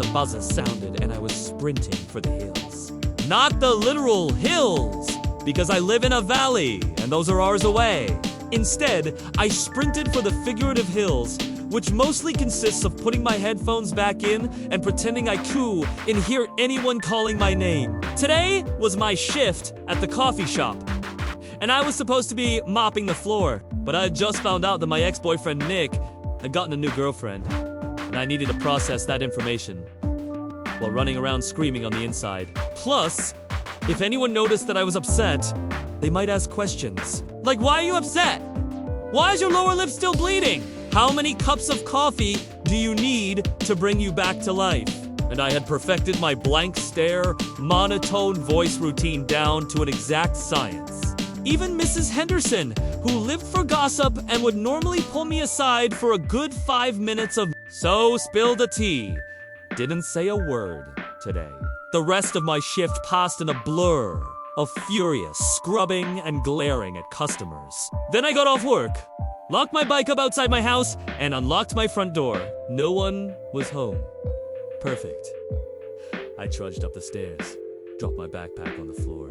the buzzer sounded and I was sprinting for the hills. Not the literal hills, because I live in a valley and those are hours away. Instead, I sprinted for the figurative hills, which mostly consists of putting my headphones back in and pretending I coo and hear anyone calling my name. Today was my shift at the coffee shop, and I was supposed to be mopping the floor, but I had just found out that my ex-boyfriend Nick had gotten a new girlfriend, and I needed to process that information while running around screaming on the inside. Plus, if anyone noticed that I was upset, they might ask questions. Like, why are you upset? Why is your lower lip still bleeding? How many cups of coffee do you need to bring you back to life? And I had perfected my blank stare, monotone voice routine down to an exact science. Even Mrs. Henderson, who lived for gossip and would normally pull me aside for a good 5 minutes of "so spill the tea," didn't say a word today. The rest of my shift passed in a blur of furious scrubbing and glaring at customers. Then I got off work, locked my bike up outside my house, and unlocked my front door. No one was home. Perfect. I trudged up the stairs, dropped my backpack on the floor,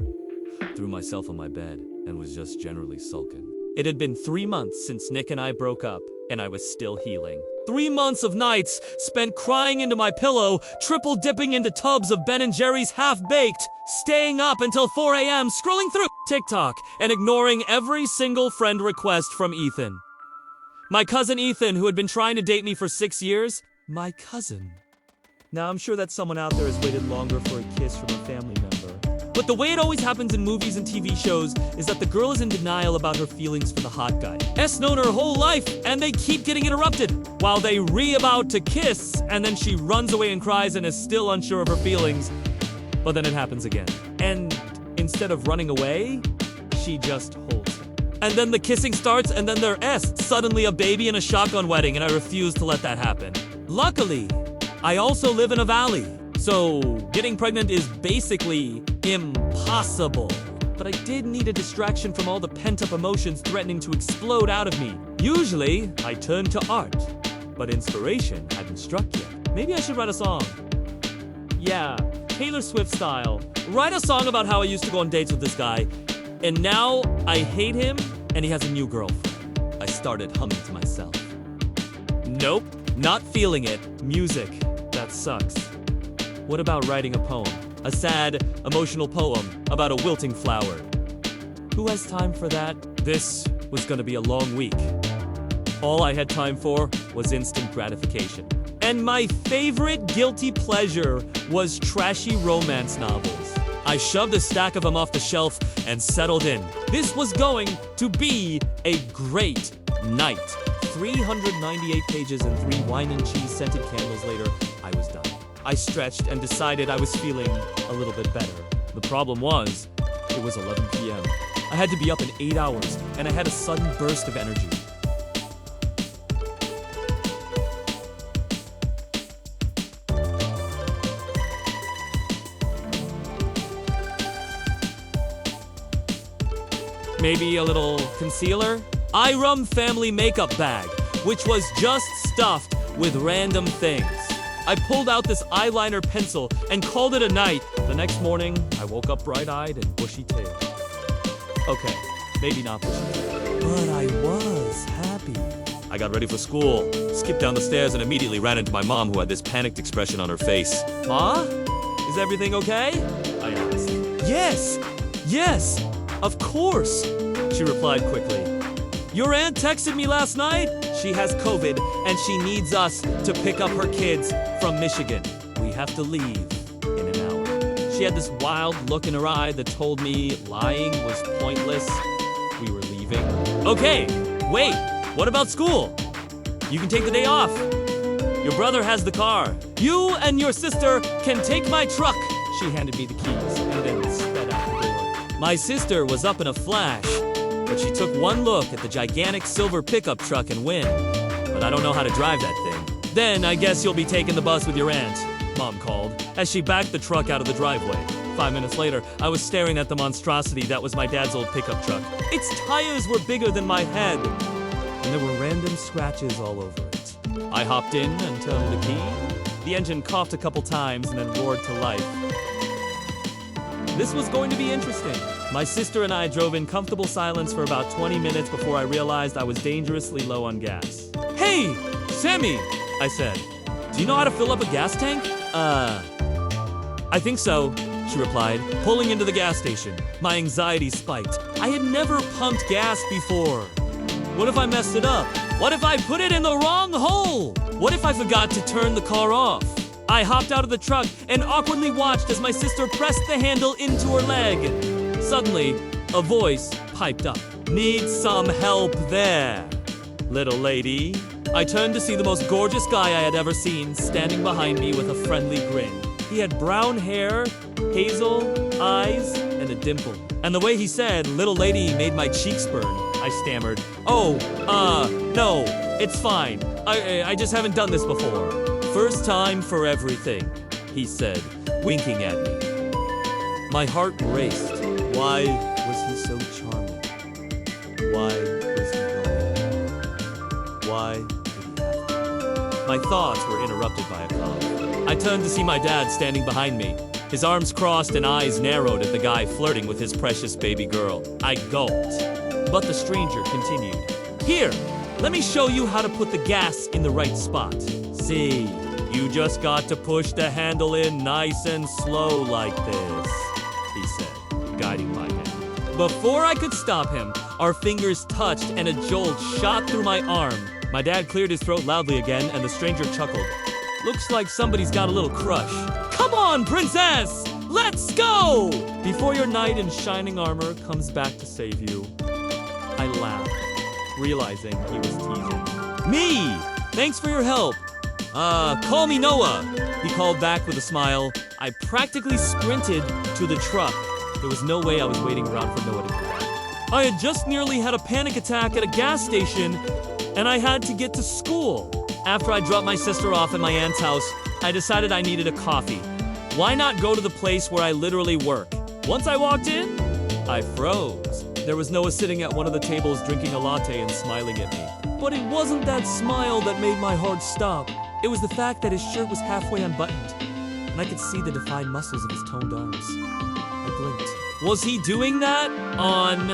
threw myself on my bed, and was just generally sulking. It had been 3 months since Nick and I broke up, and I was still healing. 3 months of nights spent crying into my pillow, triple dipping into tubs of Ben & Jerry's half-baked, staying up until 4 a.m. scrolling through TikTok and ignoring every single friend request from Ethan. My cousin Ethan, who had been trying to date me for 6 years. My cousin. Now, I'm sure that someone out there has waited longer for a kiss from a family member. But the way it always happens in movies and TV shows is that the girl is in denial about her feelings for the hot guy. S known her whole life, and they keep getting interrupted while they about to kiss, and then she runs away and cries and is still unsure of her feelings. But then it happens again. And instead of running away, she just holds him. And then the kissing starts, and then they're suddenly a baby in a shotgun wedding, and I refuse to let that happen. Luckily, I also live in a valley, so getting pregnant is basically impossible. But I did need a distraction from all the pent-up emotions threatening to explode out of me. Usually, I turn to art, but inspiration hadn't struck yet. Maybe I should write a song. Yeah, Taylor Swift style. Write a song about how I used to go on dates with this guy, and now I hate him, and he has a new girlfriend. I started humming to myself. Nope, not feeling it. Music, that sucks. What about writing a poem? A sad, emotional poem about a wilting flower. Who has time for that? This was gonna be a long week. All I had time for was instant gratification. And my favorite guilty pleasure was trashy romance novels. I shoved a stack of them off the shelf and settled in. This was going to be a great night. 398 pages and 3 wine and cheese scented candles later, I was done. I stretched and decided I was feeling a little bit better. The problem was, it was 11 p.m. I had to be up in 8 hours, and I had a sudden burst of energy. Maybe a little concealer? Irum family makeup bag, which was just stuffed with random things. I pulled out this eyeliner pencil and called it a night. The next morning, I woke up bright-eyed and bushy-tailed. Okay, maybe not bushy-tailed, but I was happy. I got ready for school, skipped down the stairs, and immediately ran into my mom, who had this panicked expression on her face. Ma? Is everything okay? I asked. Yes, of course, she replied quickly. Your aunt texted me last night. She has COVID, and she needs us to pick up her kids from Michigan. We have to leave in an hour. She had this wild look in her eye that told me lying was pointless. We were leaving. Okay, wait, what about school? You can take the day off. Your brother has the car. You and your sister can take my truck. She handed me the keys and then sped out the door. My sister was up in a flash, but she took one look at the gigantic silver pickup truck and win. But I don't know how to drive that thing. Then I guess you'll be taking the bus with your aunt, Mom called, as she backed the truck out of the driveway. 5 minutes later, I was staring at the monstrosity that was my dad's old pickup truck. Its tires were bigger than my head, and there were random scratches all over it. I hopped in and turned the key, The engine coughed a couple times and then roared to life. This was going to be interesting. My sister and I drove in comfortable silence for about 20 minutes before I realized I was dangerously low on gas. Hey, Sammy, I said. Do you know how to fill up a gas tank? I think so, she replied, pulling into the gas station. My anxiety spiked. I had never pumped gas before. What if I messed it up? What if I put it in the wrong hole? What if I forgot to turn the car off? I hopped out of the truck and awkwardly watched as my sister pressed the handle into her leg. Suddenly, a voice piped up. Need some help there, little lady. I turned to see the most gorgeous guy I had ever seen standing behind me with a friendly grin. He had brown hair, hazel, eyes, and a dimple. And the way he said, little lady, made my cheeks burn. I stammered. Oh, no, it's fine. I just haven't done this before. First time for everything, he said, winking at me. My heart raced. Why was he so charming? Why was he going? Why did he have to? My thoughts were interrupted by a cough. I turned to see my dad standing behind me. His arms crossed and eyes narrowed at the guy flirting with his precious baby girl. I gulped. But the stranger continued. Here, let me show you how to put the gas in the right spot. See, you just got to push the handle in nice and slow like this, he said, guiding my hand. Before I could stop him, our fingers touched and a jolt shot through my arm. My dad cleared his throat loudly again and the stranger chuckled. Looks like somebody's got a little crush. Come on, princess! Let's go! Before your knight in shining armor comes back to save you. I laughed, realizing he was teasing. Me! Thanks for your help. Call me Noah, he called back with a smile. I practically sprinted to the truck. There was no way I was waiting around for Noah to come back. I had just nearly had a panic attack at a gas station, and I had to get to school. After I dropped my sister off at my aunt's house, I decided I needed a coffee. Why not go to the place where I literally work? Once I walked in, I froze. There was Noah sitting at one of the tables drinking a latte and smiling at me. But it wasn't that smile that made my heart stop. It was the fact that his shirt was halfway unbuttoned, and I could see the defined muscles of his toned arms. I blinked. Was he doing that on